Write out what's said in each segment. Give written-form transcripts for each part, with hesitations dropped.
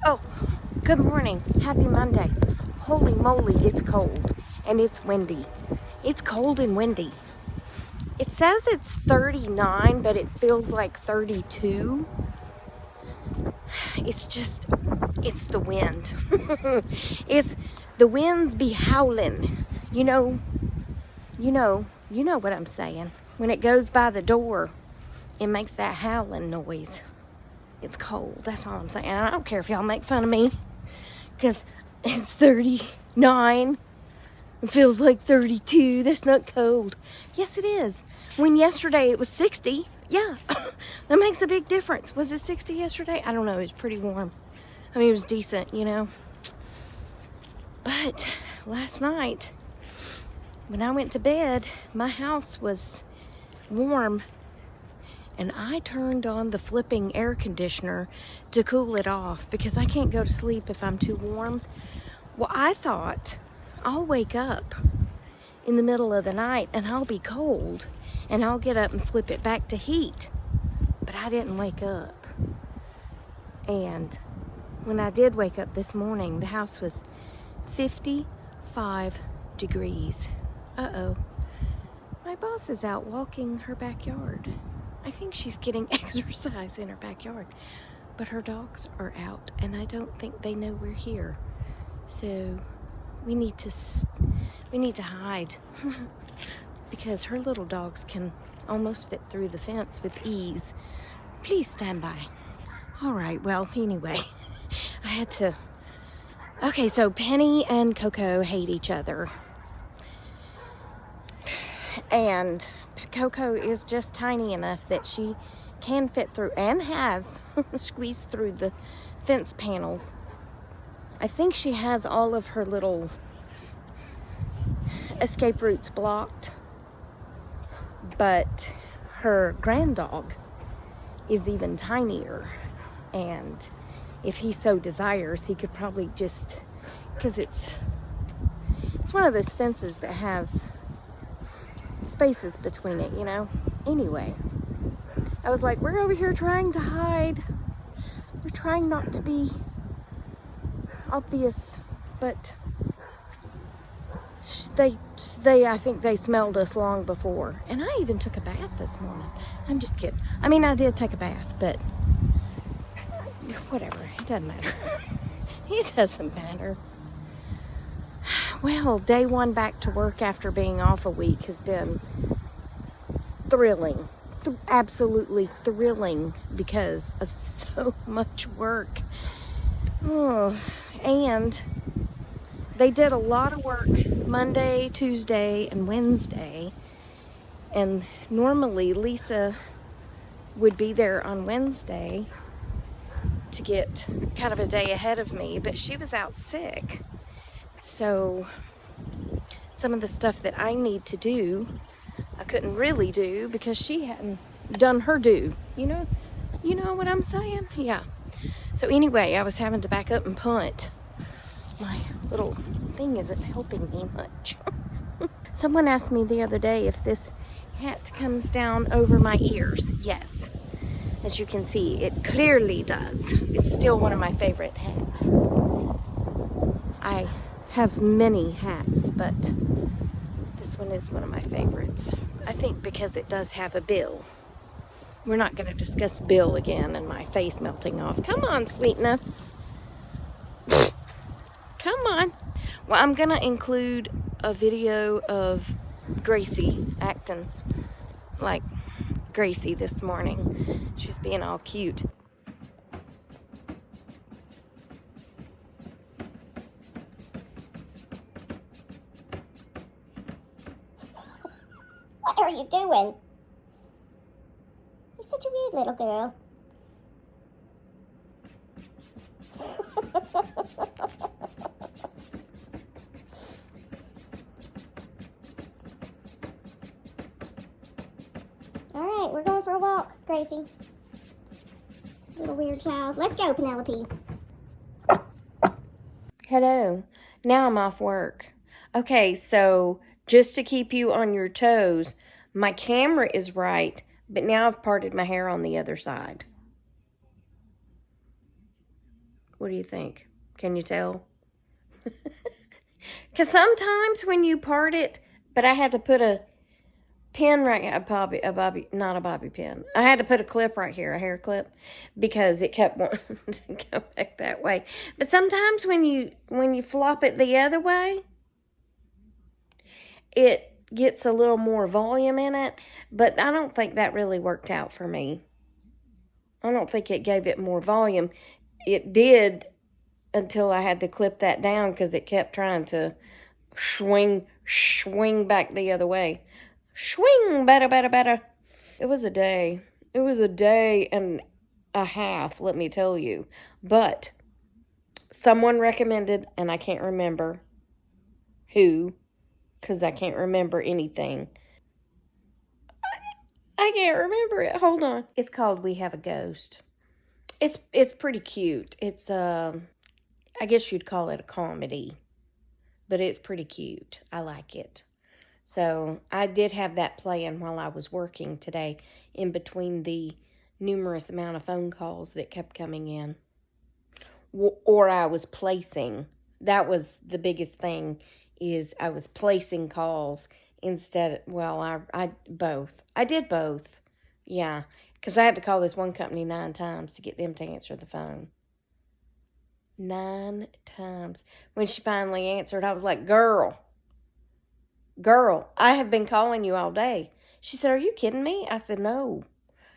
Oh, good morning. Happy Monday. Holy moly, it's cold and it's windy. It's cold and windy. It says it's 39, but it feels like 32. It's the wind. It's the winds be howling. You know what I'm saying. When it goes by the door, it makes that howling noise. It's cold, that's all I'm saying. I don't care if y'all make fun of me, because it's 39. It feels like 32. That's not cold. Yes, it is. When yesterday it was 60. Yeah, that makes a big difference. Was it 60 yesterday? I don't know. It was pretty warm. I mean, it was decent, you know. But last night, when I went to bed, my house was warm. And I turned on the flipping air conditioner to cool it off because I can't go to sleep if I'm too warm. Well, I thought I'll wake up in the middle of the night and I'll be cold and I'll get up and flip it back to heat. But I didn't wake up. And when I did wake up this morning, the house was 55 degrees. Uh-oh. My boss is out walking her backyard. I think she's getting exercise in her backyard, but her dogs are out and I don't think they know we're here. So we need to hide because her little dogs can almost fit through the fence with ease. Please stand by. All right, well, anyway, I had to. Okay, so Penny and Coco hate each other. And Coco is just tiny enough that she can fit through and has squeezed through the fence panels. I think she has all of her little escape routes blocked, but her grand dog is even tinier, and if he so desires, he could probably just, because it's one of those fences that has spaces between it, you know. Anyway, I was like, we're over here trying to hide. We're trying not to be obvious, but I think they smelled us long before. And I even took a bath this morning. I'm just kidding. I mean, I did take a bath, but whatever. It doesn't matter. It doesn't matter. Well, day one back to work after being off a week has been thrilling. Absolutely thrilling because of so much work. Oh, and they did a lot of work Monday, Tuesday, and Wednesday. And normally Lisa would be there on Wednesday to get kind of a day ahead of me, but she was out sick. So some of the stuff that I need to do, I couldn't really do because she hadn't done her due. You know what I'm saying? Yeah. So anyway, I was having to back up and punt. My little thing isn't helping me much. Someone asked me the other day if this hat comes down over my ears. Yes. As you can see, it clearly does. It's still one of my favorite hats. I have many hats, but this one is one of my favorites. I think because it does have a bill. We're not going to discuss bill again and my face melting off. Come on, sweetness. Come on. Well, I'm going to include a video of Gracie acting like Gracie this morning. She's being all cute. What are you doing? You're such a weird little girl. All right, we're going for a walk, Gracie. Little weird child. Let's go, Penelope. Hello. Now I'm off work. Okay, so just to keep you on your toes, my camera is right, but now I've parted my hair on the other side. What do you think? Can you tell? Because sometimes when you part it, but I had to put a pin right, not a bobby pin. I had to put a clip right here, a hair clip, because it kept wanting to go back that way. But sometimes when you flop it the other way, it gets a little more volume in it, but I don't think that really worked out for me. I don't think it gave it more volume. It did until I had to clip that down because it kept trying to swing back the other way. Swing, better. It was a day. It was a day and a half, let me tell you. But someone recommended, and I can't remember who, because I can't remember anything. I can't remember it. Hold on. It's called We Have a Ghost. It's pretty cute. It's I guess you'd call it a comedy, but it's pretty cute. I like it. So I did have that playing while I was working today, in between the numerous amount of phone calls that kept coming in, or I was placing. That was the biggest thing, is I was placing calls instead. Well, I both. I did both. Yeah, because I had to call this one company 9 times to get them to answer the phone. 9 times. When she finally answered, I was like, Girl, I have been calling you all day. She said, Are you kidding me? I said, No.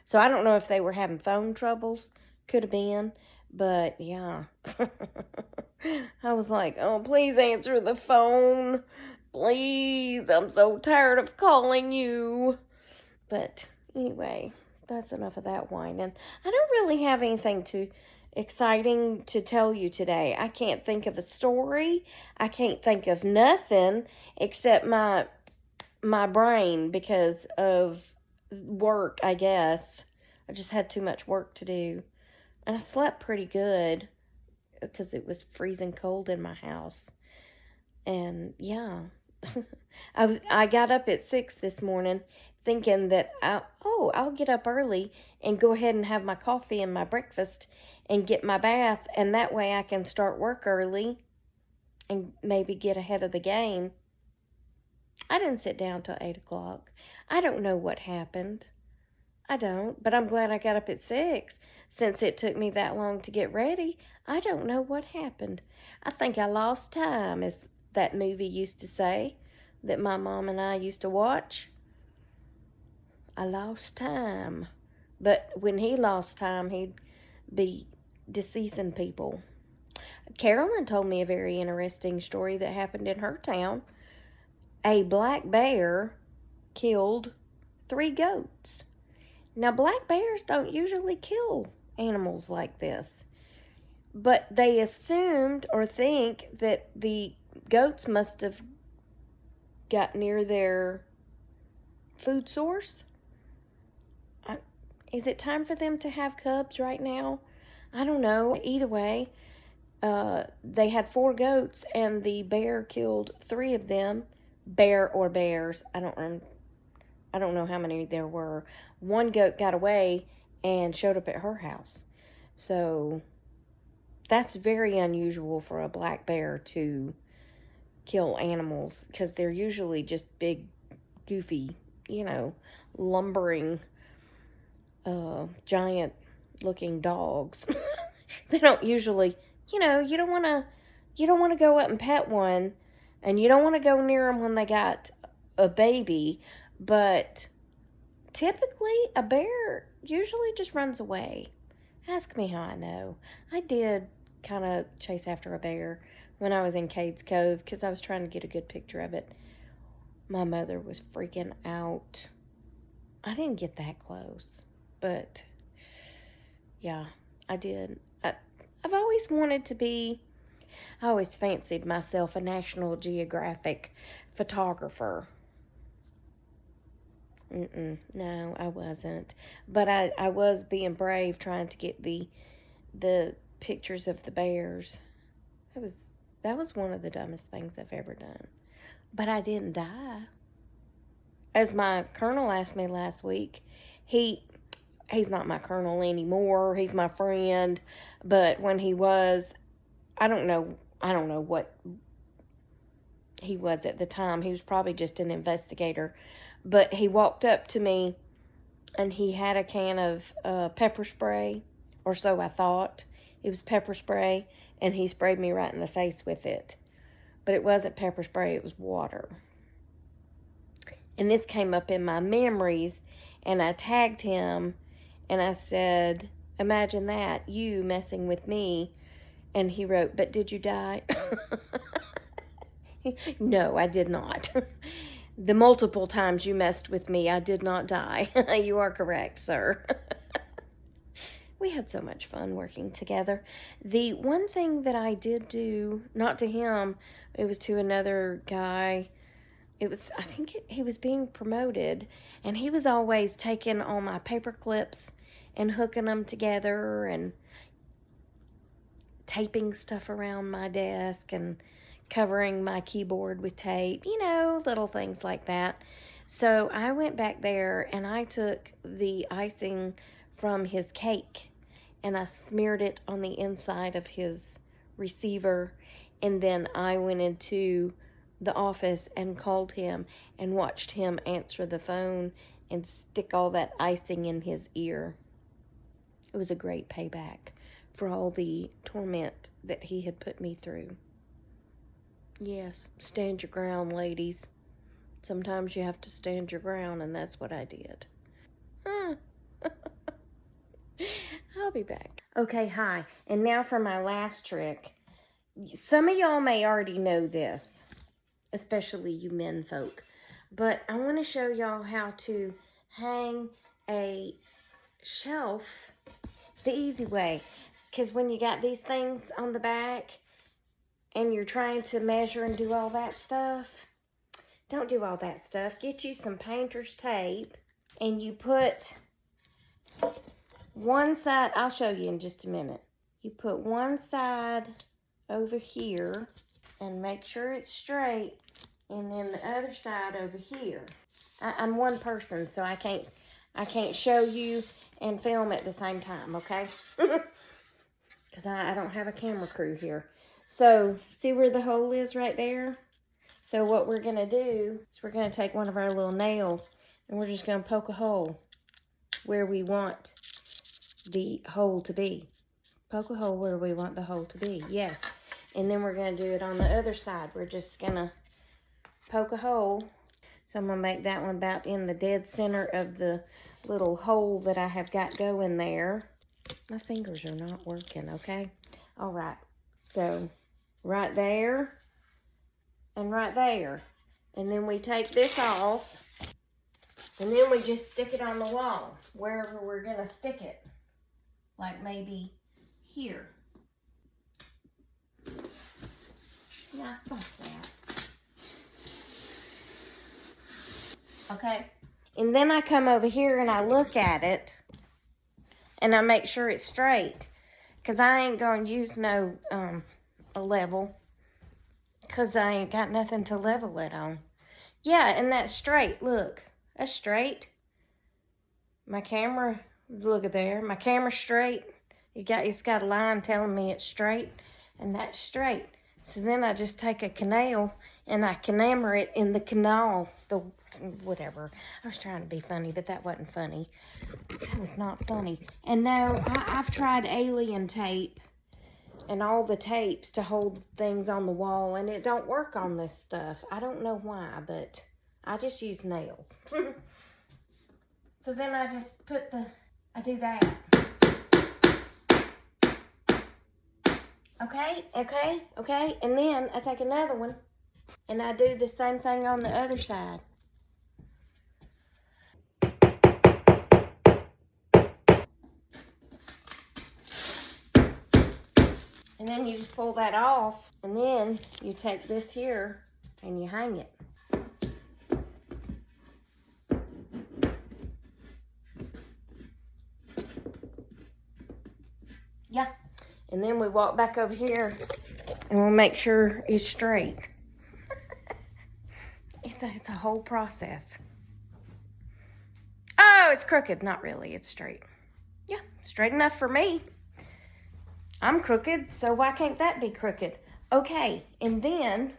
So I don't know if they were having phone troubles. Could have been. But, yeah. I was like, Oh, please answer the phone. Please. I'm so tired of calling you. But, anyway, that's enough of that whining. I don't really have anything exciting to tell you today. I can't think of a story. I can't think of nothing except my brain because of work, I guess. I just had too much work to do. And I slept pretty good because it was freezing cold in my house. And yeah, I got up at 6 this morning thinking that I'll get up early and go ahead and have my coffee and my breakfast and get my bath, and that way I can start work early and maybe get ahead of the game. I didn't sit down till 8 o'clock. I don't know what happened. I don't, but I'm glad I got up at 6 since it took me that long to get ready. I don't know what happened. I think I lost time, as that movie used to say that my mom and I used to watch. I lost time. But when he lost time, he'd be deceasing people. Carolyn told me a very interesting story that happened in her town. A black bear killed 3 goats. Now, black bears don't usually kill animals like this, but they assumed or think that the goats must have got near their food source. Is it time for them to have cubs right now? I don't know. Either way, they had 4 goats, and the bear killed 3 of them. Bear or bears, I don't know how many there were. 1 goat got away and showed up at her house. So that's very unusual for a black bear to kill animals, because they're usually just big, goofy, lumbering, giant looking dogs. They don't usually, you don't want to go up and pet one, and you don't want to go near them when they got a baby, but typically a bear usually just runs away. Ask me how I know. I did kind of chase after a bear when I was in Cades Cove because I was trying to get a good picture of it. My mother was freaking out. I didn't get that close, but yeah, I did. I've always wanted to be, I always fancied myself a National Geographic photographer. No, I wasn't. But I was being brave trying to get the pictures of the bears. That was one of the dumbest things I've ever done. But I didn't die. As my colonel asked me last week, he's not my colonel anymore. He's my friend. But when he was, I don't know what he was at the time. He was probably just an investigator. But he walked up to me, and he had a can of pepper spray, or so I thought. It was pepper spray, and he sprayed me right in the face with it. But it wasn't pepper spray, it was water. And this came up in my memories, and I tagged him, and I said, imagine that, you messing with me. And he wrote, but did you die? No, I did not. The multiple times you messed with me, I did not die. You are correct, sir. We had so much fun working together. The one thing that I did do, not to him, it was to another guy. I think he was being promoted, and he was always taking all my paper clips and hooking them together and taping stuff around my desk and covering my keyboard with tape, little things like that. So I went back there and I took the icing from his cake and I smeared it on the inside of his receiver, and then I went into the office and called him and watched him answer the phone and stick all that icing in his ear. It was a great payback for all the torment that he had put me through. Yes, stand your ground, ladies. Sometimes you have to stand your ground, and that's what I did. I'll be back. Okay, hi. And now for my last trick. Some of y'all may already know this, especially you men folk. But I want to show y'all how to hang a shelf the easy way. Because when you got these things on the back and you're trying to measure and do all that stuff, don't do all that stuff. Get you some painter's tape and you put one side, I'll show you in just a minute. You put one side over here and make sure it's straight, and then the other side over here. I'm one person, so I can't show you and film at the same time, okay? Because I don't have a camera crew here. So, see where the hole is right there? So what we're going to do is we're going to take one of our little nails and we're just going to poke a hole where we want the hole to be. Poke a hole where we want the hole to be, yes. And then we're going to do it on the other side. We're just going to poke a hole. So I'm going to make that one about in the dead center of the little hole that I have got going there. My fingers are not working, okay? All right. So right there and right there. And then we take this off. And then we just stick it on the wall, wherever we're going to stick it. Like maybe here. Yeah, I suppose that. Okay. And then I come over here and I look at it. And I make sure it's straight. Because I ain't going to use no a level. Because I ain't got nothing to level it on. Yeah, and that's straight. Look. That's straight. My camera, look at there. My camera's straight. It's got a line telling me it's straight. And that's straight. So then I just take a canal and I enamel it in the canal. Whatever. I was trying to be funny, but that wasn't funny. That was not funny. And no, I've tried alien tape and all the tapes to hold things on the wall, and it don't work on this stuff. I don't know why, but I just use nails. So then I just I do that. Okay. And then I take another one and I do the same thing on the other side. And then you just pull that off, and then you take this here and you hang it. Yeah. And then we walk back over here and we'll make sure it's straight. It's a whole process. Oh, it's crooked. Not really. It's straight. Yeah, straight enough for me. I'm crooked, so why can't that be crooked? Okay, and then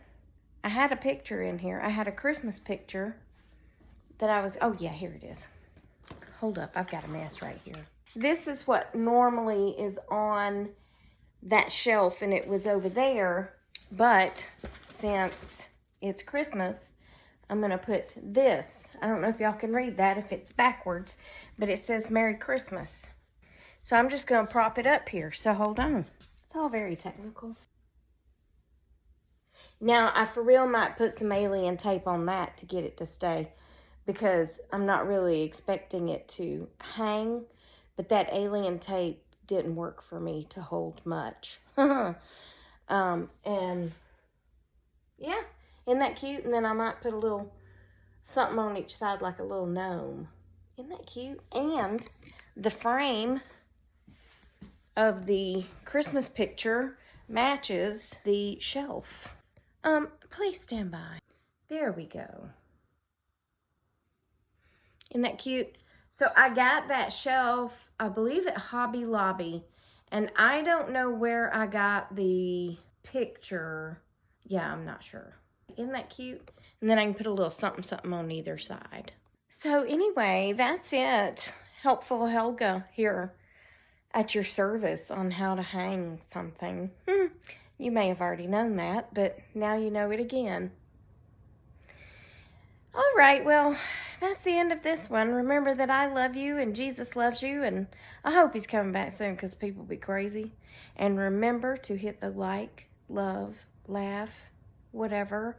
I had a picture in here. I had a Christmas picture that I was, oh yeah, here it is. Hold up, I've got a mess right here. This is what normally is on that shelf, and it was over there, but since it's Christmas, I'm gonna put this. I don't know if y'all can read that if it's backwards, but it says Merry Christmas. So I'm just gonna prop it up here, so hold on. It's all very technical. Now, I for real might put some alien tape on that to get it to stay, because I'm not really expecting it to hang, but that alien tape didn't work for me to hold much. And yeah, isn't that cute? And then I might put a little something on each side like a little gnome. Isn't that cute? And the frame of the Christmas picture matches the shelf. Please stand by. There we go. Isn't that cute? So I got that shelf, I believe at Hobby Lobby, and I don't know where I got the picture. Yeah, I'm not sure. Isn't that cute? And then I can put a little something something on either side. So anyway, that's it. Helpful Helga here at your service on how to hang something. You may have already known that, but now you know it again. All right, well, that's the end of this one. Remember that I love you and Jesus loves you, and I hope he's coming back soon because people be crazy. And remember to hit the like, love, laugh, whatever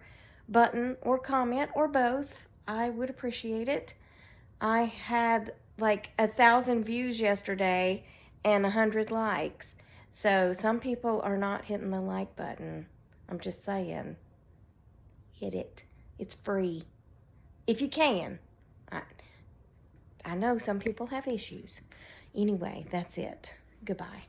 button or comment or both. I would appreciate it. I had like 1,000 views yesterday and 100 likes. So some people are not hitting the like button. I'm just saying. Hit it. It's free. If you can. I know some people have issues. Anyway, that's it. Goodbye.